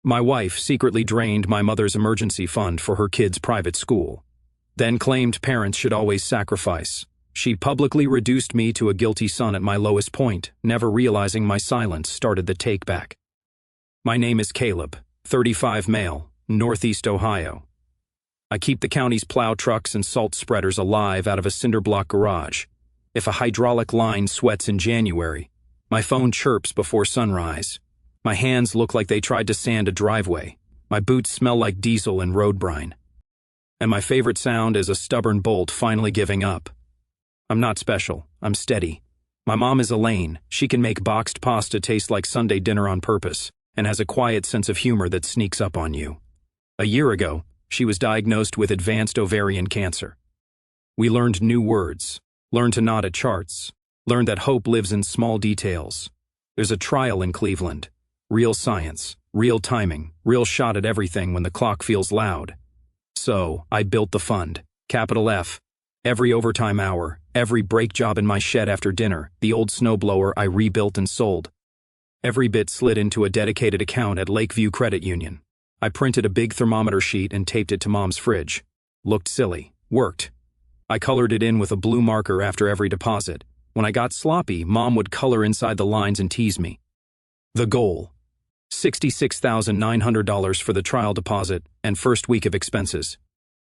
My wife secretly drained my mother's emergency fund for her kids' private school, then claimed parents should always sacrifice. She publicly reduced me to a guilty son at my lowest point, never realizing my silence started the takeback. My name is Caleb, 35 male, Northeast Ohio. I keep the county's plow trucks and salt spreaders alive out of a cinder block garage. If a hydraulic line sweats in January, my phone chirps before sunrise. My hands look like they tried to sand a driveway. My boots smell like diesel and road brine. And my favorite sound is a stubborn bolt finally giving up. I'm not special. I'm steady. My mom is Elaine. She can make boxed pasta taste like Sunday dinner on purpose and has a quiet sense of humor that sneaks up on you. A year ago, she was diagnosed with advanced ovarian cancer. We learned new words, learned to nod at charts, learned that hope lives in small details. There's a trial in Cleveland. Real science, real timing, real shot at everything when the clock feels loud. So, I built the fund, capital F. Every overtime hour, every brake job in my shed after dinner, the old snowblower I rebuilt and sold. Every bit slid into a dedicated account at Lakeview Credit Union. I printed a big thermometer sheet and taped it to Mom's fridge. Looked silly. Worked. I colored it in with a blue marker after every deposit. When I got sloppy, Mom would color inside the lines and tease me. The goal: $66,900 for the trial deposit and first week of expenses.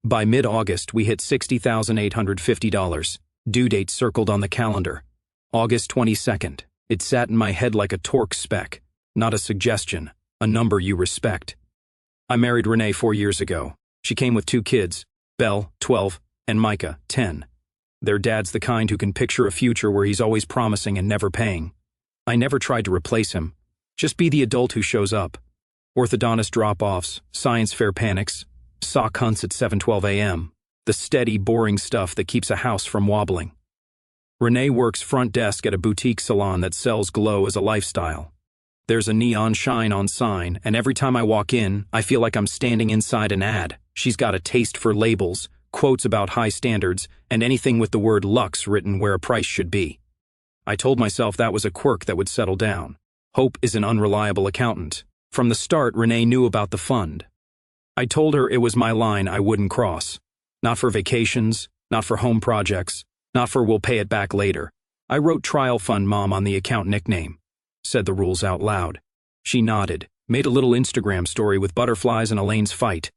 By mid-August, we hit $60,850. Due date circled on the calendar. August 22nd. It sat in my head like a torque spec. Not a suggestion, a number you respect. I married Renee 4 years ago. She came with 2 kids, Belle, 12, and Micah, 10. Their dad's the kind who can picture a future where he's always promising and never paying. I never tried to replace him. Just be the adult who shows up. Orthodontist drop-offs, science fair panics, sock hunts at 7:12 a.m. The steady, boring stuff that keeps a house from wobbling. Renee works front desk at a boutique salon that sells glow as a lifestyle. There's a neon shine on sign, and every time I walk in, I feel like I'm standing inside an ad. She's got a taste for labels, quotes about high standards, and anything with the word luxe written where a price should be. I told myself that was a quirk that would settle down. Hope is an unreliable accountant. From the start, Renee knew about the fund. I told her it was my line I wouldn't cross. Not for vacations, not for home projects, not for we'll pay it back later. I wrote Trial Fund Mom on the account nickname. Said the rules out loud. She nodded, made a little Instagram story with butterflies and Elaine's fight.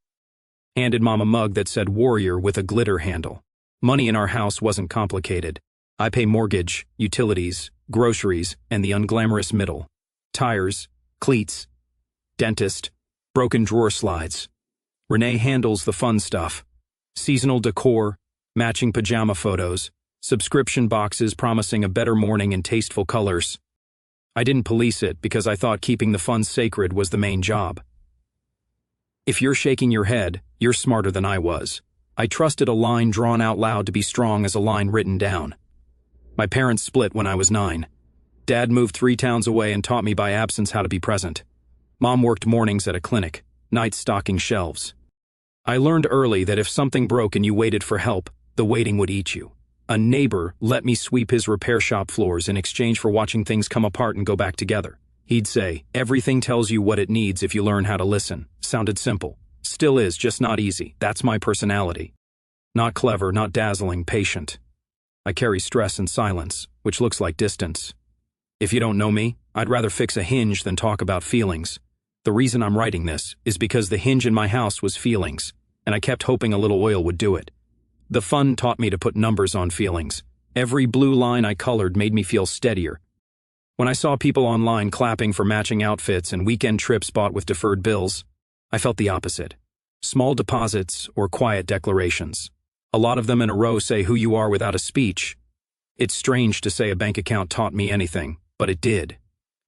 Handed Mom a mug that said Warrior with a glitter handle. Money in our house wasn't complicated. I pay mortgage, utilities, groceries, and the unglamorous middle. Tires, cleats, dentist, broken drawer slides. Renee handles the fun stuff. Seasonal decor, matching pajama photos, subscription boxes promising a better morning in tasteful colors. I didn't police it because I thought keeping the funds sacred was the main job. If you're shaking your head, you're smarter than I was. I trusted a line drawn out loud to be strong as a line written down. My parents split when I was 9. Dad moved 3 towns away and taught me by absence how to be present. Mom worked mornings at a clinic, nights stocking shelves. I learned early that if something broke and you waited for help, the waiting would eat you. A neighbor let me sweep his repair shop floors in exchange for watching things come apart and go back together. He'd say, everything tells you what it needs if you learn how to listen. Sounded simple. Still is, just not easy. That's my personality. Not clever, not dazzling, patient. I carry stress and silence, which looks like distance. If you don't know me, I'd rather fix a hinge than talk about feelings. The reason I'm writing this is because the hinge in my house was feelings, and I kept hoping a little oil would do it. The fun taught me to put numbers on feelings. Every blue line I colored made me feel steadier. When I saw people online clapping for matching outfits and weekend trips bought with deferred bills, I felt the opposite. Small deposits or quiet declarations. A lot of them in a row say who you are without a speech. It's strange to say a bank account taught me anything, but it did.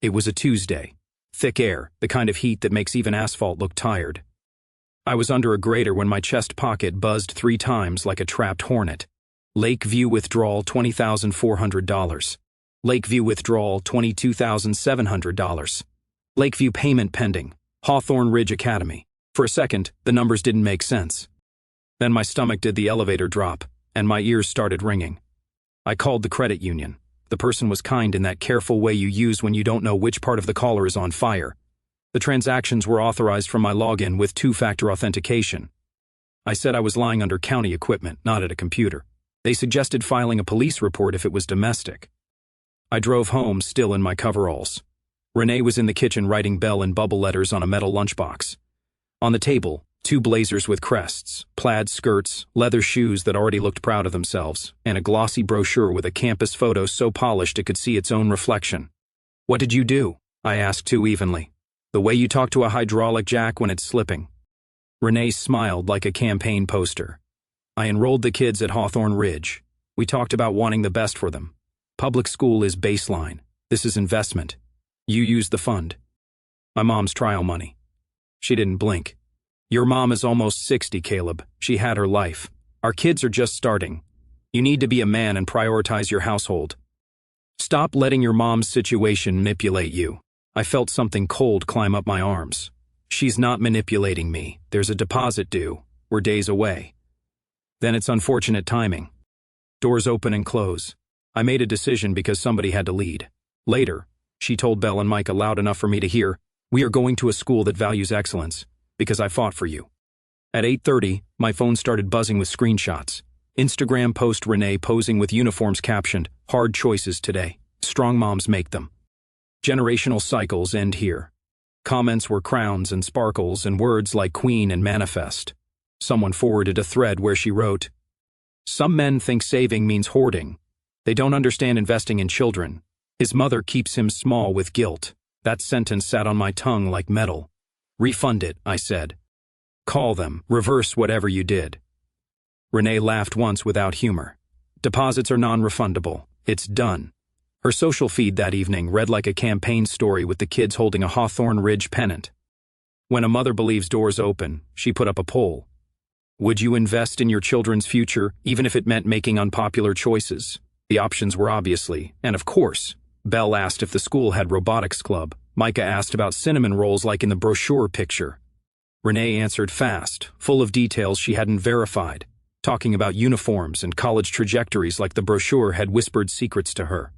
It was a Tuesday. Thick air, the kind of heat that makes even asphalt look tired. I was under a grater when my chest pocket buzzed 3 times like a trapped hornet. Lakeview withdrawal $20,400. Lakeview withdrawal $22,700. Lakeview payment pending. Hawthorne Ridge Academy. For a second, the numbers didn't make sense. Then my stomach did the elevator drop, and my ears started ringing. I called the credit union. The person was kind in that careful way you use when you don't know which part of the collar is on fire. The transactions were authorized from my login with two-factor authentication. I said I was lying under county equipment, not at a computer. They suggested filing a police report if it was domestic. I drove home, still in my coveralls. Renee was in the kitchen writing Belle in bubble letters on a metal lunchbox. On the table, 2 blazers with crests, plaid skirts, leather shoes that already looked proud of themselves, and a glossy brochure with a campus photo so polished it could see its own reflection. "What did you do?" I asked too evenly. "The way you talk to a hydraulic jack when it's slipping." Renee smiled like a campaign poster. "I enrolled the kids at Hawthorne Ridge. We talked about wanting the best for them. Public school is baseline. This is investment. You use the fund." "My mom's trial money." She didn't blink. "Your mom is almost 60, Caleb. She had her life. Our kids are just starting. You need to be a man and prioritize your household. Stop letting your mom's situation manipulate you." I felt something cold climb up my arms. "She's not manipulating me. There's a deposit due. We're days away." Then it's unfortunate timing. Doors open and close. I made a decision because somebody had to lead. Later, she told Belle and Micah loud enough for me to hear, "We are going to a school that values excellence, because I fought for you." At 8:30, my phone started buzzing with screenshots. Instagram post Renee posing with uniforms captioned, "Hard choices today. Strong moms make them." Generational cycles end here. Comments were crowns and sparkles and words like queen and manifest. Someone forwarded a thread where she wrote, "Some men think saving means hoarding. They don't understand investing in children. His mother keeps him small with guilt." That sentence sat on my tongue like metal. "Refund it," I said. "Call them, reverse whatever you did." Renee laughed once without humor. "Deposits are non-refundable. It's done." Her social feed that evening read like a campaign story with the kids holding a Hawthorne Ridge pennant. When a mother believes doors open, she put up a poll. Would you invest in your children's future, even if it meant making unpopular choices? The options were obviously, and of course. Belle asked if the school had robotics club. Micah asked about cinnamon rolls like in the brochure picture. Renee answered fast, full of details she hadn't verified, talking about uniforms and college trajectories like the brochure had whispered secrets to her.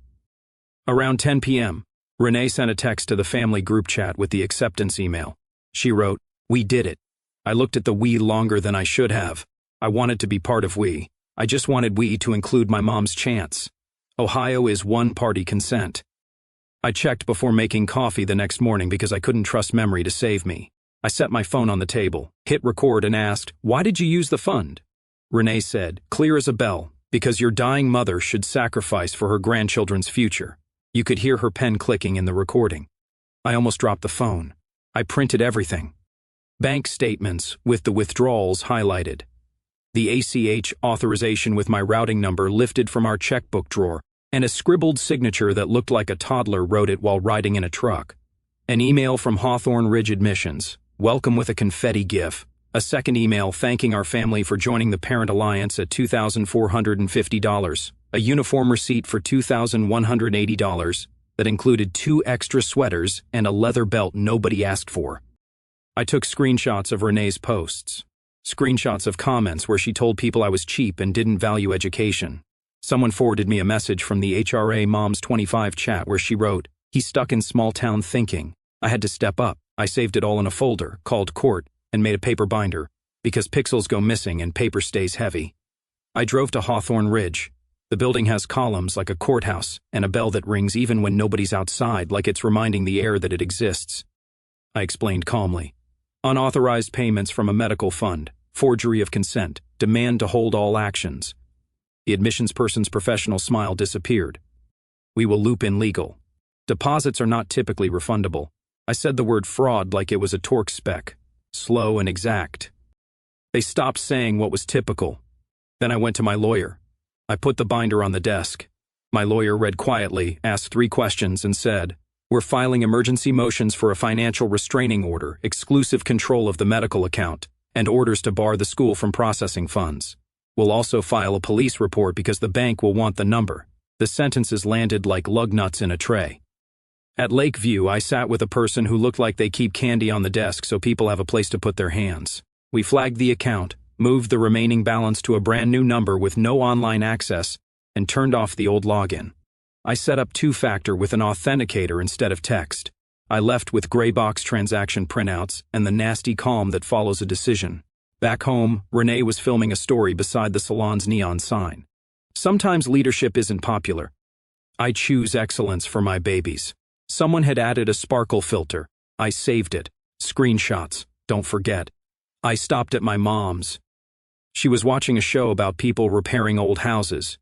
Around 10 p.m., Renee sent a text to the family group chat with the acceptance email. She wrote, "We did it. I looked at the we longer than I should have. I wanted to be part of we. I just wanted we to include my mom's chance. Ohio is one-party consent." I checked before making coffee the next morning because I couldn't trust memory to save me. I set my phone on the table, hit record and asked, "Why did you use the fund?" Renee said, clear as a bell, "Because your dying mother should sacrifice for her grandchildren's future." You could hear her pen clicking in the recording. I almost dropped the phone. I printed everything. Bank statements with the withdrawals highlighted. The ACH authorization with my routing number lifted from our checkbook drawer, and a scribbled signature that looked like a toddler wrote it while riding in a truck. An email from Hawthorne Ridge Admissions, welcome with a confetti gif. A second email thanking our family for joining the Parent Alliance at $2,450. A uniform receipt for $2,180 that included 2 extra sweaters and a leather belt nobody asked for. I took screenshots of Renee's posts. Screenshots of comments where she told people I was cheap and didn't value education. Someone forwarded me a message from the HRA Moms 25 chat where she wrote, "He's stuck in small-town thinking. I had to step up. I saved it all in a folder, called Court, and made a paper binder, because pixels go missing and paper stays heavy." I drove to Hawthorne Ridge. The building has columns like a courthouse and a bell that rings even when nobody's outside, like it's reminding the air that it exists. I explained calmly. Unauthorized payments from a medical fund, forgery of consent, demand to hold all actions. The admissions person's professional smile disappeared. "We will loop in legal. Deposits are not typically refundable." I said the word fraud like it was a torque spec, slow and exact. They stopped saying what was typical. Then I went to my lawyer. I put the binder on the desk. My lawyer read quietly, asked 3 questions, and said, "We're filing emergency motions for a financial restraining order, exclusive control of the medical account, and orders to bar the school from processing funds. We'll also file a police report because the bank will want the number." The sentences landed like lug nuts in a tray. At Lakeview, I sat with a person who looked like they keep candy on the desk so people have a place to put their hands. We flagged the account, moved the remaining balance to a brand new number with no online access, and turned off the old login. I set up 2-factor with an authenticator instead of text. I left with gray box transaction printouts and the nasty calm that follows a decision. Back home, Renee was filming a story beside the salon's neon sign. Sometimes leadership isn't popular. I choose excellence for my babies. Someone had added a sparkle filter. I saved it. Screenshots, don't forget. I stopped at my mom's. She was watching a show about people repairing old houses.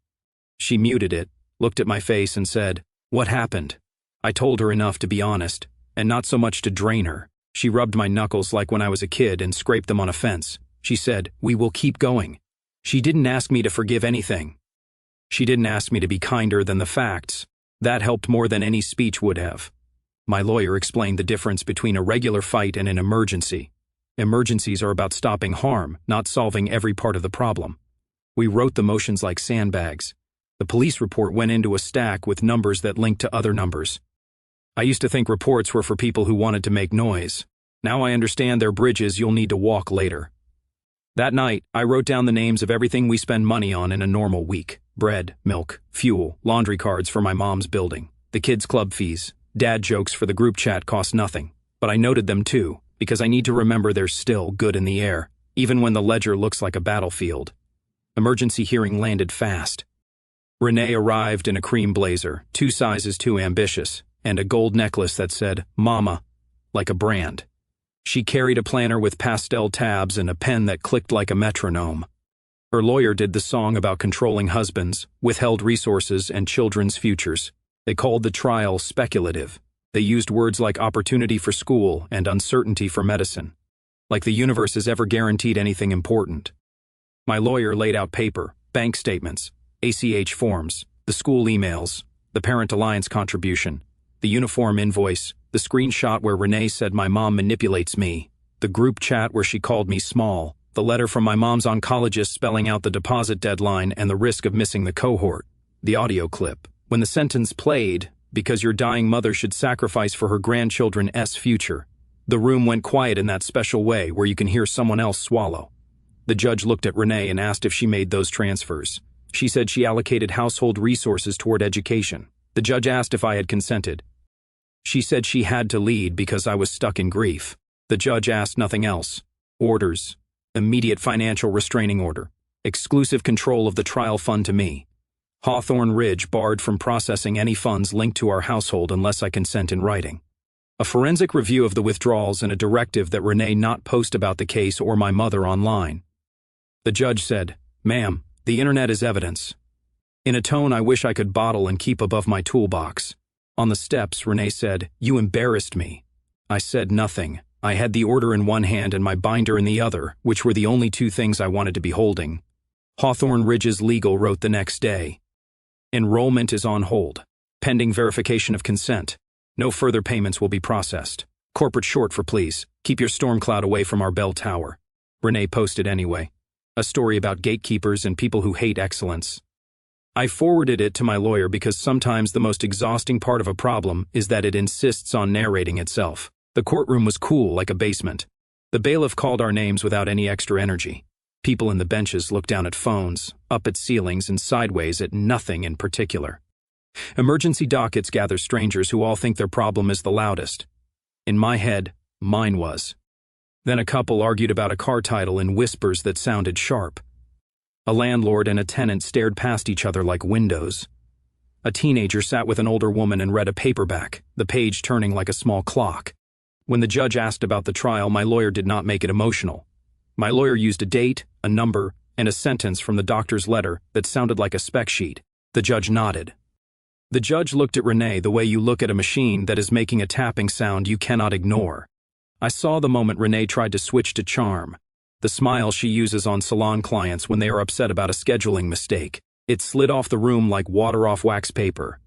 She muted it, looked at my face and said, "What happened?" I told her enough to be honest, and not so much to drain her. She rubbed my knuckles like when I was a kid and scraped them on a fence. She said, "We will keep going." She didn't ask me to forgive anything. She didn't ask me to be kinder than the facts. That helped more than any speech would have. My lawyer explained the difference between a regular fight and an emergency. Emergencies are about stopping harm, not solving every part of the problem. We wrote the motions like sandbags. The police report went into a stack with numbers that linked to other numbers. I used to think reports were for people who wanted to make noise. Now I understand they're bridges you'll need to walk later. That night, I wrote down the names of everything we spend money on in a normal week. Bread, milk, fuel, laundry cards for my mom's building, the kids' club fees, dad jokes for the group chat cost nothing. But I noted them too, because I need to remember there's still good in the air, even when the ledger looks like a battlefield. Emergency hearing landed fast. Renee arrived in a cream blazer, 2 sizes too ambitious, and a gold necklace that said, "Mama," like a brand. She carried a planner with pastel tabs and a pen that clicked like a metronome. Her lawyer did the song about controlling husbands, withheld resources, and children's futures. They called the trial speculative. They used words like opportunity for school and uncertainty for medicine. Like the universe has ever guaranteed anything important. My lawyer laid out paper, bank statements, ACH forms, the school emails, the parent alliance contribution, the uniform invoice, the screenshot where Renee said my mom manipulates me, the group chat where she called me small, the letter from my mom's oncologist spelling out the deposit deadline and the risk of missing the cohort, the audio clip. When the sentence played, "Because your dying mother should sacrifice for her grandchildren's future," the room went quiet in that special way where you can hear someone else swallow. The judge looked at Renee and asked if she made those transfers. She said she allocated household resources toward education. The judge asked if I had consented. She said she had to lead because I was stuck in grief. The judge asked nothing else. Orders. Immediate financial restraining order. Exclusive control of the trial fund to me. Hawthorne Ridge barred from processing any funds linked to our household unless I consent in writing. A forensic review of the withdrawals and a directive that Renee not post about the case or my mother online. The judge said, "Ma'am, the internet is evidence." In a tone I wish I could bottle and keep above my toolbox. On the steps, Renee said, "You embarrassed me." I said nothing. I had the order in one hand and my binder in the other, which were the only 2 things I wanted to be holding. Hawthorne Ridge's legal wrote the next day. Enrollment is on hold. Pending verification of consent. No further payments will be processed. Corporate short for please. Keep your storm cloud away from our bell tower. Renee posted anyway. A story about gatekeepers and people who hate excellence. I forwarded it to my lawyer because sometimes the most exhausting part of a problem is that it insists on narrating itself. The courtroom was cool like a basement. The bailiff called our names without any extra energy. People in the benches looked down at phones, up at ceilings, and sideways at nothing in particular. Emergency dockets gather strangers who all think their problem is the loudest. In my head, mine was. Then a couple argued about a car title in whispers that sounded sharp. A landlord and a tenant stared past each other like windows. A teenager sat with an older woman and read a paperback, the page turning like a small clock. When the judge asked about the trial, my lawyer did not make it emotional. My lawyer used a date, a number, and a sentence from the doctor's letter that sounded like a spec sheet. The judge nodded. The judge looked at Renee the way you look at a machine that is making a tapping sound you cannot ignore. I saw the moment Renee tried to switch to charm. The smile she uses on salon clients when they are upset about a scheduling mistake. It slid off the room like water off wax paper.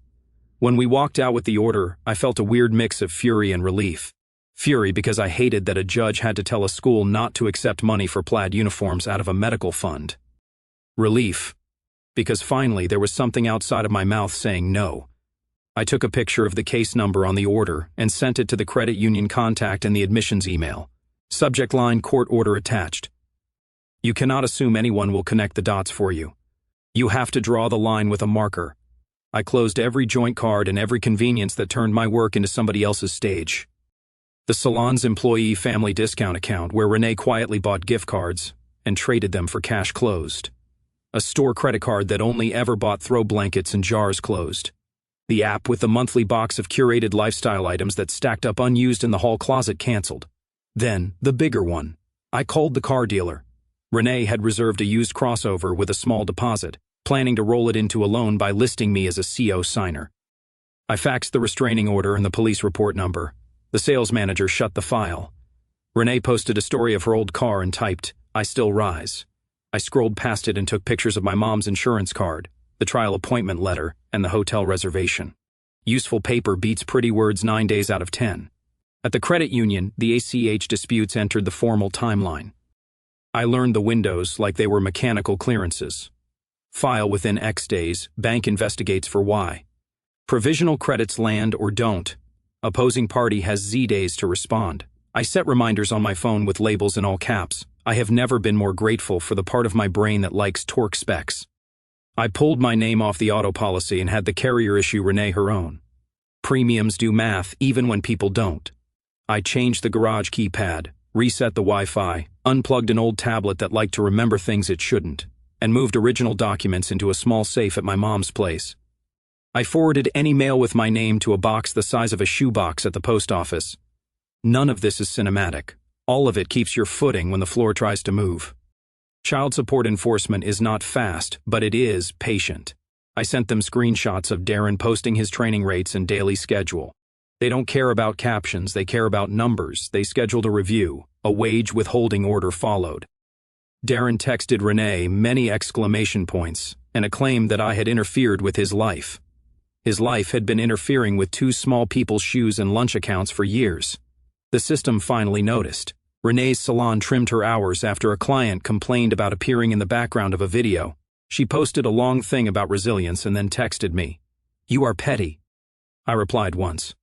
When we walked out with the order, I felt a weird mix of fury and relief. Fury because I hated that a judge had to tell a school not to accept money for plaid uniforms out of a medical fund. Relief because finally there was something outside of my mouth saying no. I took a picture of the case number on the order and sent it to the credit union contact and the admissions email. Subject line, court order attached. You cannot assume anyone will connect the dots for you. You have to draw the line with a marker. I closed every joint card and every convenience that turned my work into somebody else's stage. The salon's employee family discount account, where Renee quietly bought gift cards and traded them for cash, closed. A store credit card that only ever bought throw blankets and jars, closed. The app with the monthly box of curated lifestyle items that stacked up unused in the hall closet, canceled. Then, the bigger one. I called the car dealer. Renee had reserved a used crossover with a small deposit, planning to roll it into a loan by listing me as a CO signer. I faxed the restraining order and the police report number. The sales manager shut the file. Renee posted a story of her old car and typed, "I still rise." I scrolled past it and took pictures of my mom's insurance card, the trial appointment letter, and the hotel reservation. Useful paper beats pretty words 9 days out of 10. At the credit union, the ACH disputes entered the formal timeline. I learned the windows like they were mechanical clearances. File within X days, bank investigates for Y. Provisional credits land or don't. Opposing party has Z days to respond. I set reminders on my phone with labels in all caps. I have never been more grateful for the part of my brain that likes torque specs. I pulled my name off the auto policy and had the carrier issue Renee her own. Premiums do math even when people don't. I changed the garage keypad, reset the Wi-Fi, unplugged an old tablet that liked to remember things it shouldn't, and moved original documents into a small safe at my mom's place. I forwarded any mail with my name to a box the size of a shoebox at the post office. None of this is cinematic. All of it keeps your footing when the floor tries to move. Child support enforcement is not fast, but it is patient. I sent them screenshots of Darren posting his training rates and daily schedule. They don't care about captions, they care about numbers. They scheduled a review. A wage withholding order followed. Darren texted Renee many exclamation points and a claim that I had interfered with his life. His life had been interfering with two small people's shoes and lunch accounts for years. The system finally noticed. Renee's salon trimmed her hours after a client complained about appearing in the background of a video. She posted a long thing about resilience and then texted me, "You are petty." I replied once,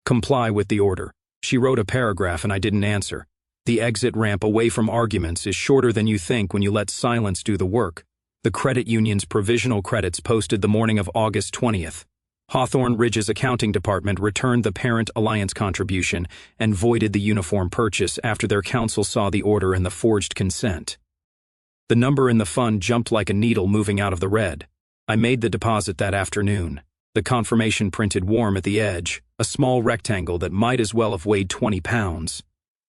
"Comply with the order." She wrote a paragraph and I didn't answer. The exit ramp away from arguments is shorter than you think when you let silence do the work. The credit union's provisional credits posted the morning of August 20th. Hawthorne Ridge's accounting department returned the parent alliance contribution and voided the uniform purchase after their counsel saw the order and the forged consent. The number in the fund jumped like a needle moving out of the red. I made the deposit that afternoon. The confirmation printed warm at the edge, a small rectangle that might as well have weighed 20 pounds.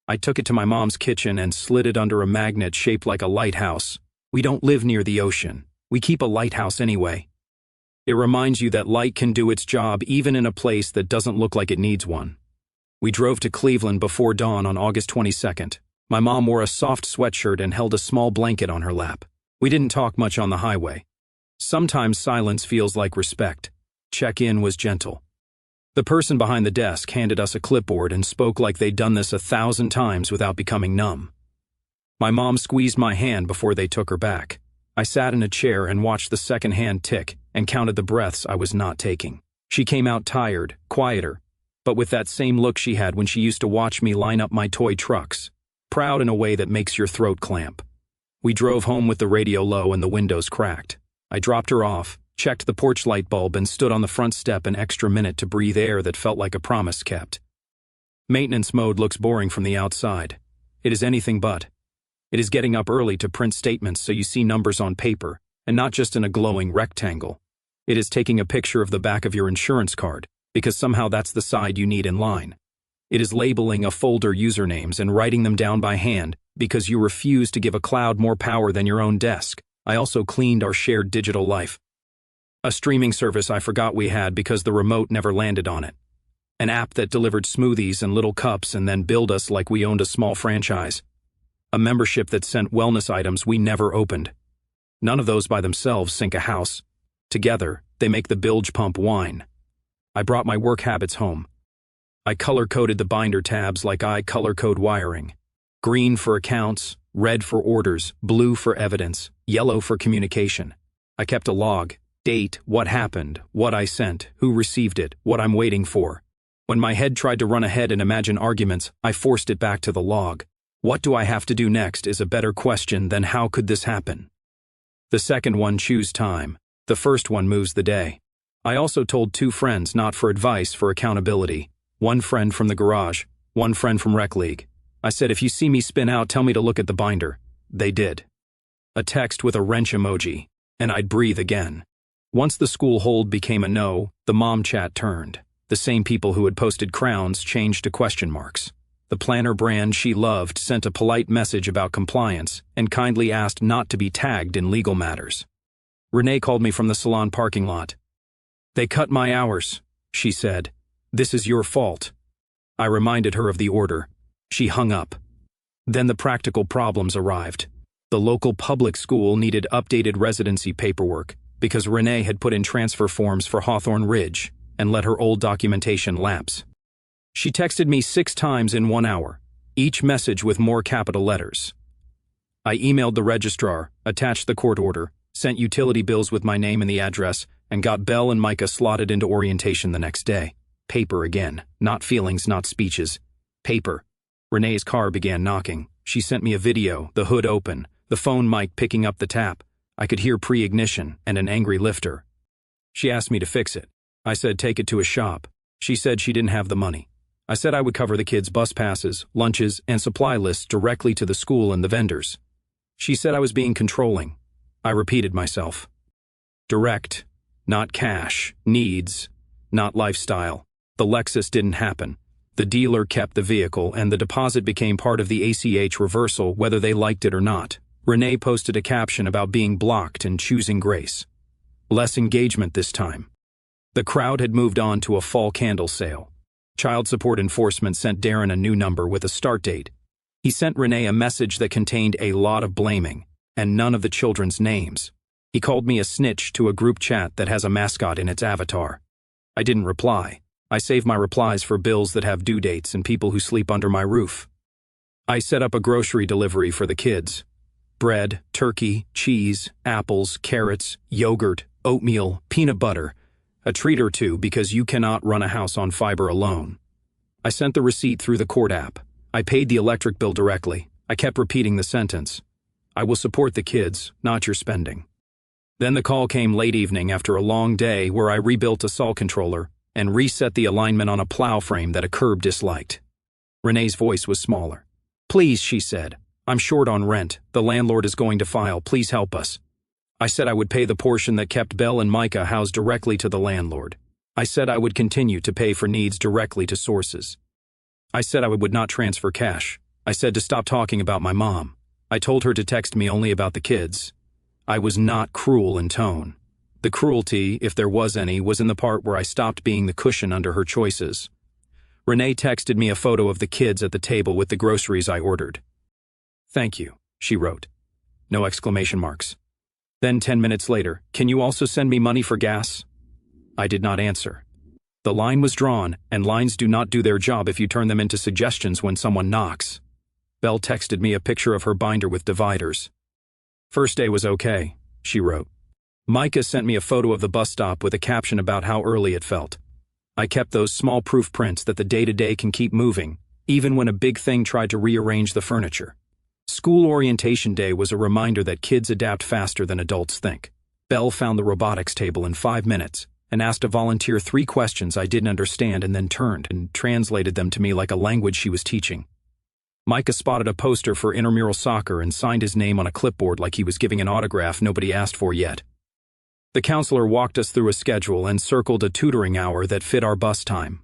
I took it to my mom's kitchen and slid it under a magnet shaped like a lighthouse. We don't live near the ocean. We keep a lighthouse anyway. It reminds you that light can do its job even in a place that doesn't look like it needs one. We drove to Cleveland before dawn on August 22nd. My mom wore a soft sweatshirt and held a small blanket on her lap. We didn't talk much on the highway. Sometimes silence feels like respect. Check-in was gentle. The person behind the desk handed us a clipboard and spoke like they'd done this 1,000 times without becoming numb. My mom squeezed my hand before they took her back. I sat in a chair and watched the second hand tick and counted the breaths I was not taking. She came out tired, quieter, but with that same look she had when she used to watch me line up my toy trucks, proud in a way that makes your throat clamp. We drove home with the radio low and the windows cracked. I dropped her off, checked the porch light bulb, and stood on the front step an extra minute to breathe air that felt like a promise kept. Maintenance mode looks boring from the outside. It is anything but. It is getting up early to print statements so you see numbers on paper, and not just in a glowing rectangle. It is taking a picture of the back of your insurance card, because somehow that's the side you need in line. It is labeling a folder usernames and writing them down by hand because you refuse to give a cloud more power than your own desk. I also cleaned our shared digital life. A streaming service I forgot we had because the remote never landed on it. An app that delivered smoothies and little cups and then billed us like we owned a small franchise. A membership that sent wellness items we never opened. None of those by themselves sink a house. Together, they make the bilge pump whine. I brought my work habits home. I color-coded the binder tabs like I color-code wiring. Green for accounts, red for orders, blue for evidence, yellow for communication. I kept a log, date, what happened, what I sent, who received it, what I'm waiting for. When my head tried to run ahead and imagine arguments, I forced it back to the log. What do I have to do next is a better question than how could this happen? The second one choose time. The first one moves the day. I also told 2 friends not for advice, for accountability. 1 friend from the garage, 1 friend from Rec League. I said, if you see me spin out, tell me to look at the binder. They did. A text with a wrench emoji, and I'd breathe again. Once the school hold became a no, the mom chat turned. The same people who had posted crowns changed to question marks. The planner brand she loved sent a polite message about compliance and kindly asked not to be tagged in legal matters. Renee called me from the salon parking lot. "They cut my hours," she said. "This is your fault." I reminded her of the order. She hung up. Then the practical problems arrived. The local public school needed updated residency paperwork because Renee had put in transfer forms for Hawthorne Ridge and let her old documentation lapse. She texted me 6 times in 1 hour, each message with more capital letters. I emailed the registrar, attached the court order, sent utility bills with my name and the address, and got Belle and Micah slotted into orientation the next day. Paper again. Not feelings, not speeches. Paper. Renee's car began knocking. She sent me a video, the hood open, the phone mic picking up the tap. I could hear pre-ignition and an angry lifter. She asked me to fix it. I said take it to a shop. She said she didn't have the money. I said I would cover the kids' bus passes, lunches, and supply lists directly to the school and the vendors. She said I was being controlling. I repeated myself. Direct, not cash, needs, not lifestyle. The Lexus didn't happen. The dealer kept the vehicle and the deposit became part of the ACH reversal whether they liked it or not. Renee posted a caption about being blocked and choosing grace. Less engagement this time. The crowd had moved on to a fall candle sale. Child support enforcement sent Darren a new number with a start date. He sent Renee a message that contained a lot of blaming and none of the children's names. He called me a snitch to a group chat that has a mascot in its avatar. I didn't reply. I save my replies for bills that have due dates and people who sleep under my roof. I set up a grocery delivery for the kids. Bread, turkey, cheese, apples, carrots, yogurt, oatmeal, peanut butter, a treat or two because you cannot run a house on fiber alone. I sent the receipt through the court app. I paid the electric bill directly. I kept repeating the sentence. I will support the kids, not your spending. Then the call came late evening after a long day where I rebuilt a saw controller and reset the alignment on a plow frame that a curb disliked. Renee's voice was smaller. "Please," she said. "I'm short on rent. The landlord is going to file. Please help us." I said I would pay the portion that kept Belle and Micah housed directly to the landlord. I said I would continue to pay for needs directly to sources. I said I would not transfer cash. I said to stop talking about my mom. I told her to text me only about the kids. I was not cruel in tone. The cruelty, if there was any, was in the part where I stopped being the cushion under her choices. Renee texted me a photo of the kids at the table with the groceries I ordered. "Thank you," she wrote. No exclamation marks. Then 10 minutes later, "Can you also send me money for gas?" I did not answer. The line was drawn, and lines do not do their job if you turn them into suggestions when someone knocks. Belle texted me a picture of her binder with dividers. "First day was okay," she wrote. Micah sent me a photo of the bus stop with a caption about how early it felt. I kept those small proof prints that the day-to-day can keep moving, even when a big thing tried to rearrange the furniture. School orientation day was a reminder that kids adapt faster than adults think. Belle found the robotics table in 5 minutes and asked a volunteer 3 questions I didn't understand and then turned and translated them to me like a language she was teaching. Micah spotted a poster for intramural soccer and signed his name on a clipboard like he was giving an autograph nobody asked for yet. The counselor walked us through a schedule and circled a tutoring hour that fit our bus time.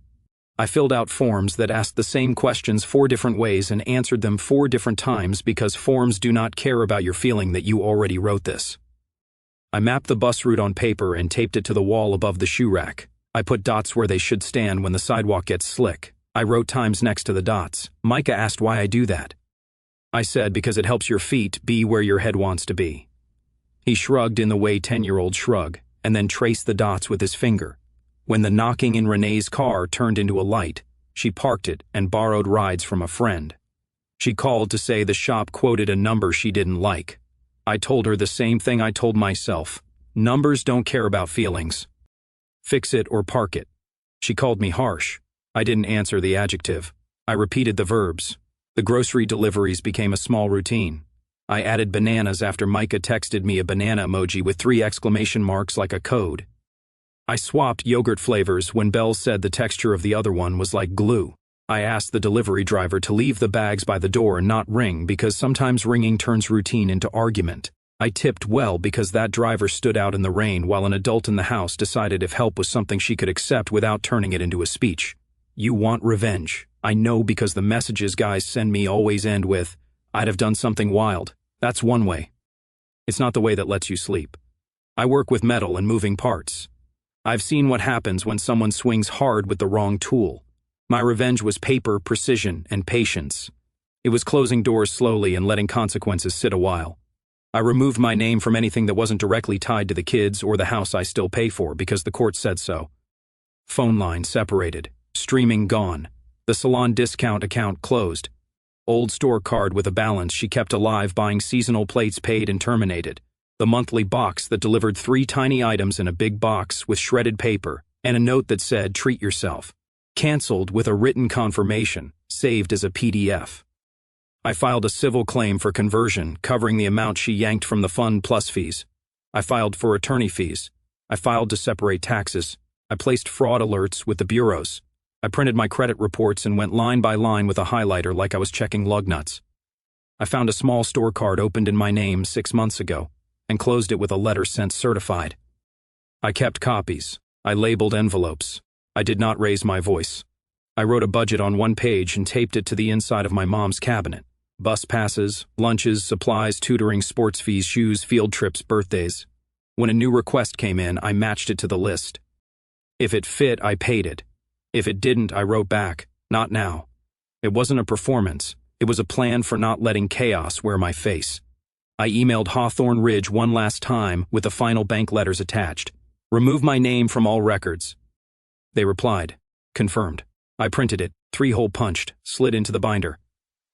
I filled out forms that asked the same questions 4 different ways and answered them 4 different times because forms do not care about your feeling that you already wrote this. I mapped the bus route on paper and taped it to the wall above the shoe rack. I put dots where they should stand when the sidewalk gets slick. I wrote times next to the dots. Micah asked why I do that. I said because it helps your feet be where your head wants to be. He shrugged in the way 10-year-olds shrug, and then traced the dots with his finger. When the knocking in Renee's car turned into a light, she parked it and borrowed rides from a friend. She called to say the shop quoted a number she didn't like. I told her the same thing I told myself. Numbers don't care about feelings. Fix it or park it. She called me harsh. I didn't answer the adjective. I repeated the verbs. The grocery deliveries became a small routine. I added bananas after Micah texted me a banana emoji with 3 exclamation marks like a code. I swapped yogurt flavors when Belle said the texture of the other one was like glue. I asked the delivery driver to leave the bags by the door and not ring because sometimes ringing turns routine into argument. I tipped well because that driver stood out in the rain while an adult in the house decided if help was something she could accept without turning it into a speech. You want revenge. I know because the messages guys send me always end with, I'd have done something wild. That's one way. It's not the way that lets you sleep. I work with metal and moving parts. I've seen what happens when someone swings hard with the wrong tool. My revenge was paper, precision, and patience. It was closing doors slowly and letting consequences sit a while. I removed my name from anything that wasn't directly tied to the kids or the house I still pay for because the court said so. Phone line separated. Streaming gone. The salon discount account closed. Old store card with a balance she kept alive buying seasonal plates paid and terminated. The monthly box that delivered 3 tiny items in a big box with shredded paper and a note that said, treat yourself. Canceled with a written confirmation, saved as a PDF. I filed a civil claim for conversion covering the amount she yanked from the fund plus fees. I filed for attorney fees. I filed to separate taxes. I placed fraud alerts with the bureaus. I printed my credit reports and went line by line with a highlighter like I was checking lug nuts. I found a small store card opened in my name 6 months ago and closed it with a letter sent certified. I kept copies. I labeled envelopes. I did not raise my voice. I wrote a budget on 1 page and taped it to the inside of my mom's cabinet. Bus passes, lunches, supplies, tutoring, sports fees, shoes, field trips, birthdays. When a new request came in, I matched it to the list. If it fit, I paid it. If it didn't, I wrote back, not now. It wasn't a performance. It was a plan for not letting chaos wear my face. I emailed Hawthorne Ridge one last time with the final bank letters attached. Remove my name from all records. They replied, confirmed. I printed it, 3-hole punched, slid into the binder.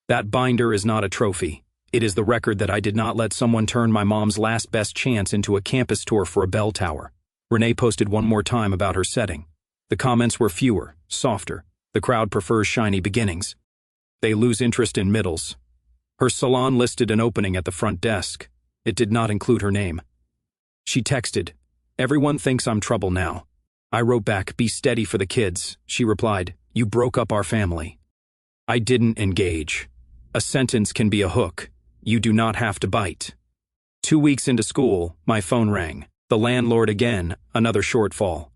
That binder is not a trophy. It is the record that I did not let someone turn my mom's last best chance into a campus tour for a bell tower. Renee posted one more time about her setting. The comments were fewer, softer. The crowd prefers shiny beginnings. They lose interest in middles. Her salon listed an opening at the front desk. It did not include her name. She texted, everyone thinks I'm trouble now. I wrote back, be steady for the kids. She replied, you broke up our family. I didn't engage. A sentence can be a hook. You do not have to bite. 2 weeks into school, my phone rang. The landlord again, another shortfall.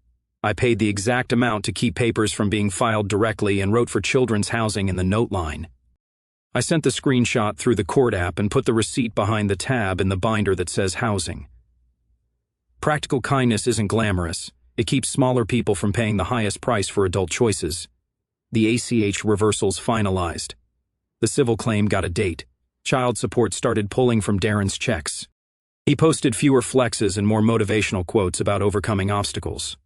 I paid the exact amount to keep papers from being filed directly and wrote for children's housing in the note line. I sent the screenshot through the court app and put the receipt behind the tab in the binder that says housing. Practical kindness isn't glamorous. It keeps smaller people from paying the highest price for adult choices. The ACH reversals finalized. The civil claim got a date. Child support started pulling from Darren's checks. He posted fewer flexes and more motivational quotes about overcoming obstacles.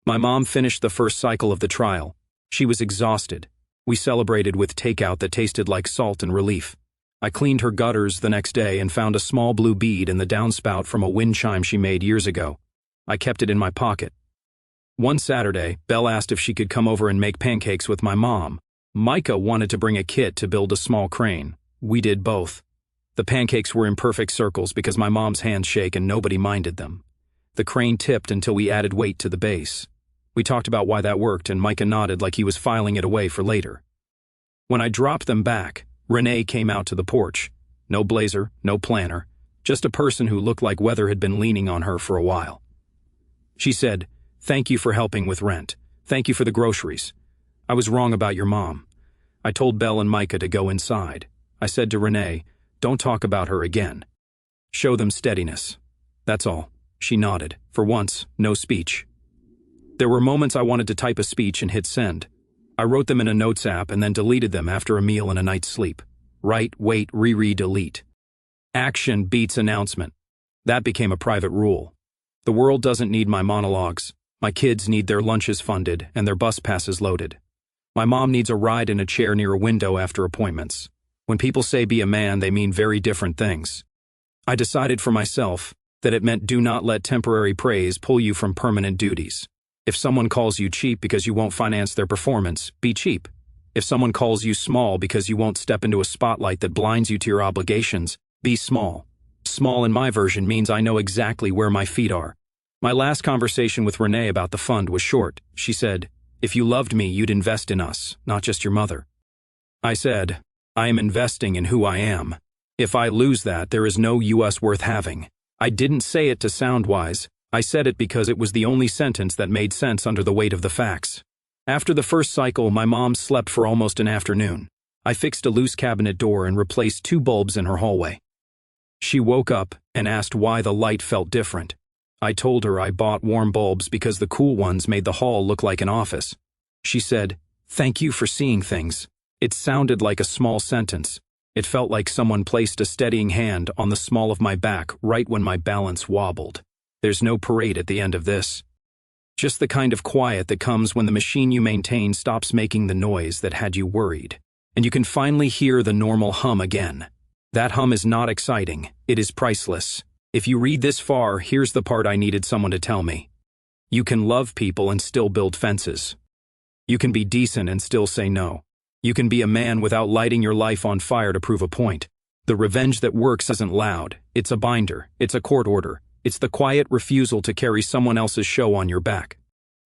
My mom finished the first cycle of the trial. She was exhausted. We celebrated with takeout that tasted like salt and relief. I cleaned her gutters the next day and found a small blue bead in the downspout from a wind chime she made years ago. I kept it in my pocket. One Saturday, Belle asked if she could come over and make pancakes with my mom. Micah wanted to bring a kit to build a small crane. We did both. The pancakes were in perfect circles because my mom's hands shake and nobody minded them. The crane tipped until we added weight to the base. We talked about why that worked and Micah nodded like he was filing it away for later. When I dropped them back, Renee came out to the porch. No blazer, no planner, just a person who looked like weather had been leaning on her for a while. She said, thank you for helping with rent. Thank you for the groceries. I was wrong about your mom. I told Belle and Micah to go inside. I said to Renee, don't talk about her again. Show them steadiness. That's all. She nodded. For once, no speech. There were moments I wanted to type a speech and hit send. I wrote them in a notes app and then deleted them after a meal and a night's sleep. Write, wait, reread, delete. Action beats announcement. That became a private rule. The world doesn't need my monologues. My kids need their lunches funded and their bus passes loaded. My mom needs a ride in a chair near a window after appointments. When people say be a man, they mean very different things. I decided for myself that it meant do not let temporary praise pull you from permanent duties. If someone calls you cheap because you won't finance their performance, be cheap. If someone calls you small because you won't step into a spotlight that blinds you to your obligations, be small. Small in my version means I know exactly where my feet are. My last conversation with Renee about the fund was short. She said, "If you loved me, you'd invest in us, not just your mother." I said, "I am investing in who I am. If I lose that, there is no US worth having." I didn't say it to sound wise. I said it because it was the only sentence that made sense under the weight of the facts. After the first cycle, my mom slept for almost an afternoon. I fixed a loose cabinet door and replaced 2 bulbs in her hallway. She woke up and asked why the light felt different. I told her I bought warm bulbs because the cool ones made the hall look like an office. She said, "Thank you for seeing things." It sounded like a small sentence. It felt like someone placed a steadying hand on the small of my back right when my balance wobbled. There's no parade at the end of this. Just the kind of quiet that comes when the machine you maintain stops making the noise that had you worried, and you can finally hear the normal hum again. That hum is not exciting. It is priceless. If you read this far, here's the part I needed someone to tell me. You can love people and still build fences. You can be decent and still say no. You can be a man without lighting your life on fire to prove a point. The revenge that works isn't loud. It's a binder. It's a court order. It's the quiet refusal to carry someone else's show on your back.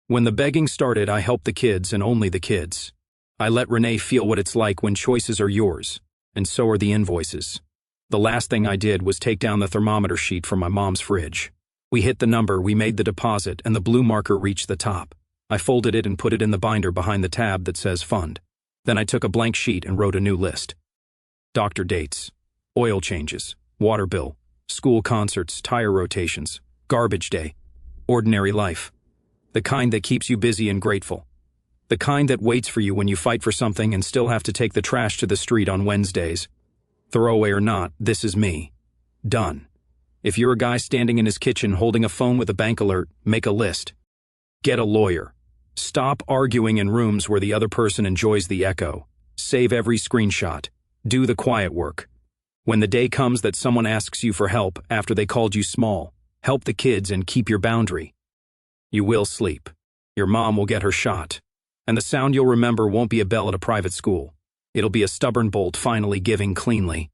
When the begging started, I helped the kids and only the kids. I let Renee feel what it's like when choices are yours, and so are the invoices. The last thing I did was take down the thermometer sheet from my mom's fridge. We hit the number, we made the deposit, and the blue marker reached the top. I folded it and put it in the binder behind the tab that says fund. Then I took a blank sheet and wrote a new list. Doctor dates, oil changes, water bill, school concerts, tire rotations, garbage day, ordinary life. The kind that keeps you busy and grateful. The kind that waits for you when you fight for something and still have to take the trash to the street on Wednesdays. Throwaway or not, this is me. Done. If you're a guy standing in his kitchen holding a phone with a bank alert, make a list. Get a lawyer. Stop arguing in rooms where the other person enjoys the echo. Save every screenshot. Do the quiet work. When the day comes that someone asks you for help after they called you small, help the kids and keep your boundary. You will sleep. Your mom will get her shot. And the sound you'll remember won't be a bell at a private school. It'll be a stubborn bolt finally giving cleanly.